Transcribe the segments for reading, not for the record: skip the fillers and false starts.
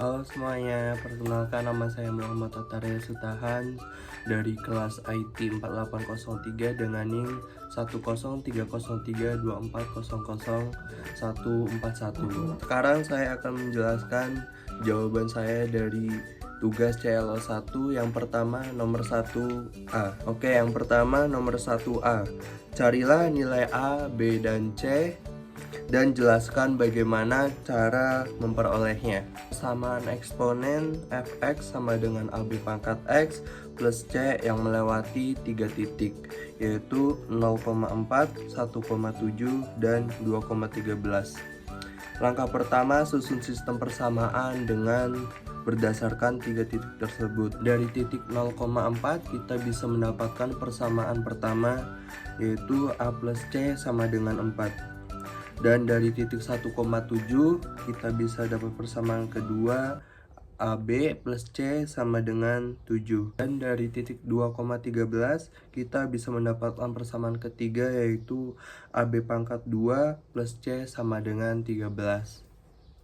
Halo semuanya, perkenalkan nama saya Muhammad Otaria Sutahan dari kelas IT 4803 dengan NIM 1030324000141. Sekarang saya akan menjelaskan jawaban saya dari tugas CLO 1 yang pertama nomor 1A. Oke, yang pertama nomor 1A. Carilah nilai A, B, dan C dan jelaskan bagaimana cara memperolehnya. Persamaan eksponen fx sama dengan AB pangkat x plus c yang melewati 3 titik, yaitu 0,4, 1,7, dan 2,13. Langkah pertama, susun sistem persamaan dengan berdasarkan 3 titik tersebut. Dari titik 0,4 kita bisa mendapatkan persamaan pertama, yaitu A plus C sama dengan 4. Dan dari titik 1,7 kita bisa dapat persamaan kedua, AB plus C sama dengan 7. Dan dari titik 2,13 kita bisa mendapatkan persamaan ketiga, yaitu AB pangkat 2 plus C sama dengan 13.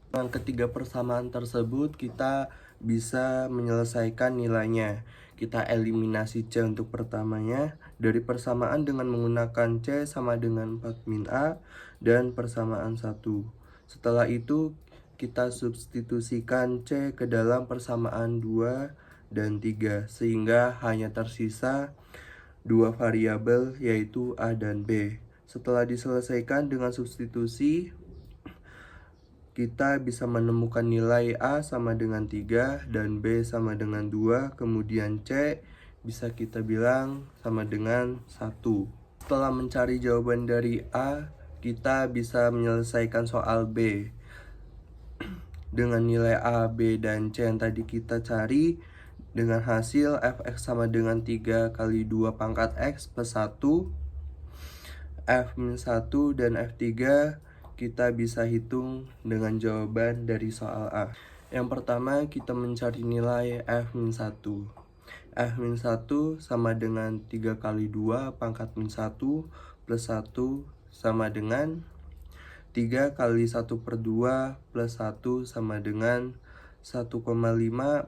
Dengan ketiga persamaan tersebut kita bisa menyelesaikan nilainya. Kita eliminasi C untuk pertamanya. Dari persamaan dengan menggunakan C sama dengan 4 min A dan persamaan 1. Setelah itu kita substitusikan C ke dalam persamaan 2 dan 3 sehingga hanya tersisa dua variabel, yaitu A dan B. Setelah diselesaikan dengan substitusi, kita bisa menemukan nilai A sama dengan 3 dan B sama dengan 2, kemudian C bisa kita bilang sama dengan 1. Setelah mencari jawaban dari A, kita bisa menyelesaikan soal B. Dengan nilai A, B, dan C yang tadi kita cari, dengan hasil fx sama dengan 3 kali 2 pangkat x plus 1, f-1 dan f3 kita bisa hitung dengan jawaban dari soal A. Yang pertama kita mencari nilai f-1. f-1 sama dengan 3 kali 2 pangkat min 1 plus 1 sama dengan 3 kali 1 per 2 plus 1 sama dengan 1,5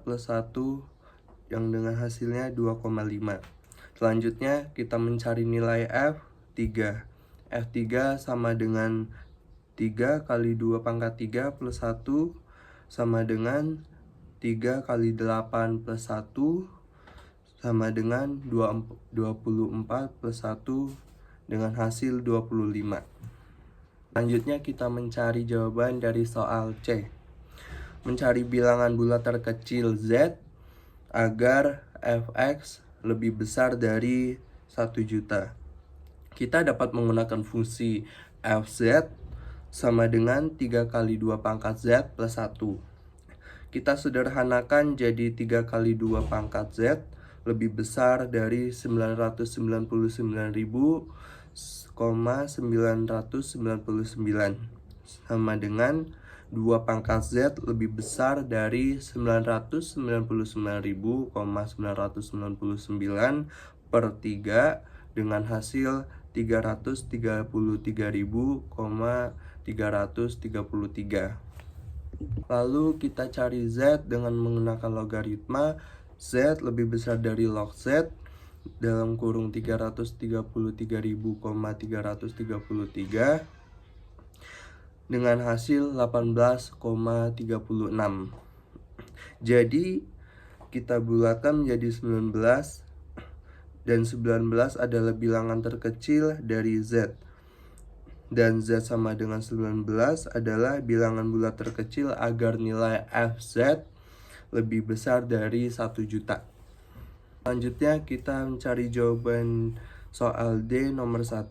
plus 1 yang dengan hasilnya 2,5. Selanjutnya kita mencari nilai f3. f3 sama dengan 3 kali 2 pangkat 3 plus 1 sama dengan 3 kali 8 plus 1 sama dengan 24 plus 1 dengan hasil 25. Selanjutnya kita mencari jawaban dari soal C. Mencari bilangan bulat terkecil Z agar fx lebih besar dari 1 juta. Kita dapat menggunakan fungsi fz sama dengan 3 kali 2 pangkat Z plus 1. Kita sederhanakan jadi 3 kali 2 pangkat Z lebih besar dari 999.999 sama dengan 2 pangkat Z lebih besar dari 999.999 per 3 dengan hasil 333.333. Lalu kita cari Z dengan menggunakan logaritma. Z lebih besar dari log Z dalam kurung 333.333 dengan hasil 18,36. Jadi kita bulatkan menjadi 19, dan 19 adalah bilangan terkecil dari Z. Dan Z sama dengan 19 adalah bilangan bulat terkecil agar nilai fz lebih besar dari 1 juta. Selanjutnya kita mencari jawaban soal D nomor 1.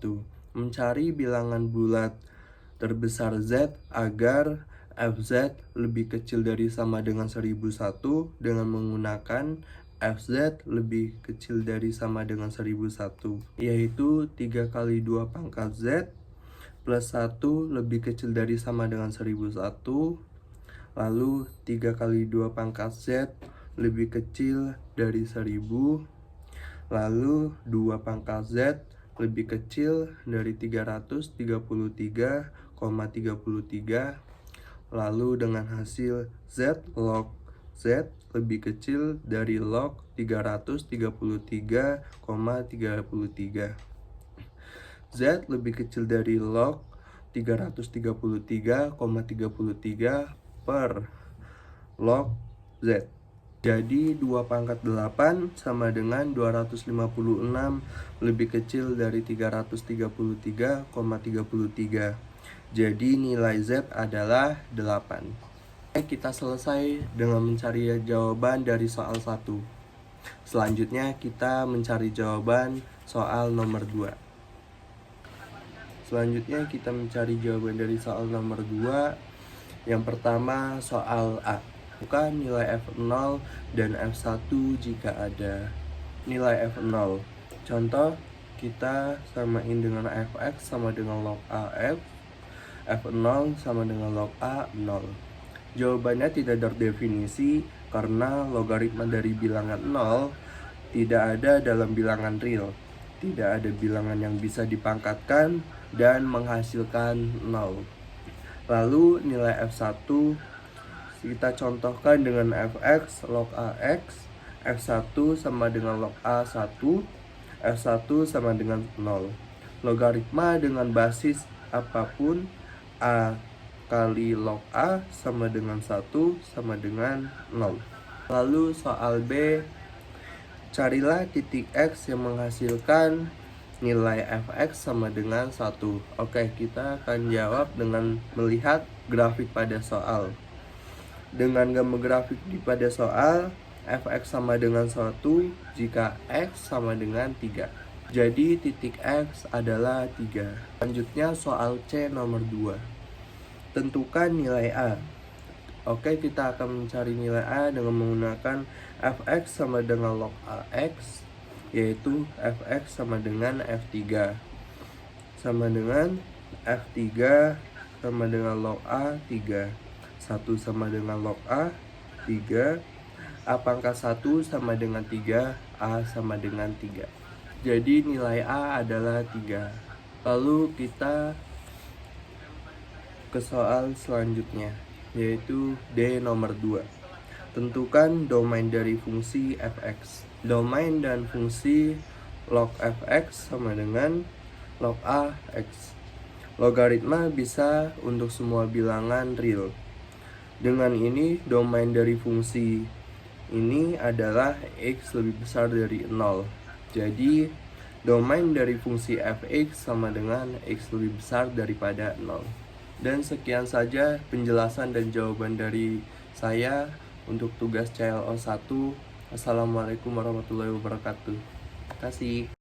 Mencari bilangan bulat terbesar Z agar fz lebih kecil dari sama dengan 1001 dengan menggunakan fz lebih kecil dari sama dengan 1001, yaitu 3 kali 2 pangkat Z plus 1 lebih kecil dari sama dengan 1001, lalu 3 kali 2 pangkat Z lebih kecil dari 1000, lalu 2 pangkat Z lebih kecil dari 333,33, Lalu dengan hasil Z log Z lebih kecil dari log 333,33. Z lebih kecil dari log 333,33 per log Z. Jadi 2 pangkat 8 sama dengan 256 lebih kecil dari 333,33. Jadi nilai Z adalah 8. Kita selesai dengan mencari jawaban dari soal 1. Selanjutnya kita mencari jawaban soal nomor 2. Selanjutnya kita mencari jawaban dari soal nomor 2. Yang pertama soal A. Bukan nilai F0 dan F1 jika ada nilai F0. Contoh, kita samain dengan Fx sama dengan log AF, F0 sama dengan log A 0. Jawabannya tidak terdefinisi karena logaritma dari bilangan 0 tidak ada dalam bilangan real. Tidak ada bilangan yang bisa dipangkatkan dan menghasilkan 0. Lalu nilai F1 kita contohkan dengan Fx log Ax, F1 sama dengan log A1, F1 sama dengan 0. Logaritma dengan basis apapun, A kali log A sama dengan 1 sama dengan 0. Lalu soal B, carilah titik X yang menghasilkan nilai Fx sama dengan 1. Oke, kita akan jawab dengan melihat grafik pada soal. Dengan gambar grafik pada soal, Fx sama dengan 1 jika X sama dengan 3. Jadi titik X adalah 3. Selanjutnya soal C nomor 2. Tentukan nilai A. Oke, kita akan mencari nilai A dengan menggunakan Fx sama dengan log Ax, yaitu Fx sama dengan F3 sama dengan F3 sama dengan log A3, 1 sama dengan log A3, A pangkat 1 sama dengan 3, A sama dengan 3. Jadi nilai A adalah 3. Lalu kita ke soal selanjutnya, yaitu D nomor 2. Tentukan domain dari fungsi Fx. Domain dan fungsi log Fx sama dengan log Ax. Logaritma bisa untuk semua bilangan real. Dengan ini, domain dari fungsi ini adalah X lebih besar dari 0. Jadi, domain dari fungsi Fx sama dengan X lebih besar daripada 0. Dan sekian saja penjelasan dan jawaban dari saya untuk tugas CLO 1. Assalamualaikum warahmatullahi wabarakatuh. Terima kasih.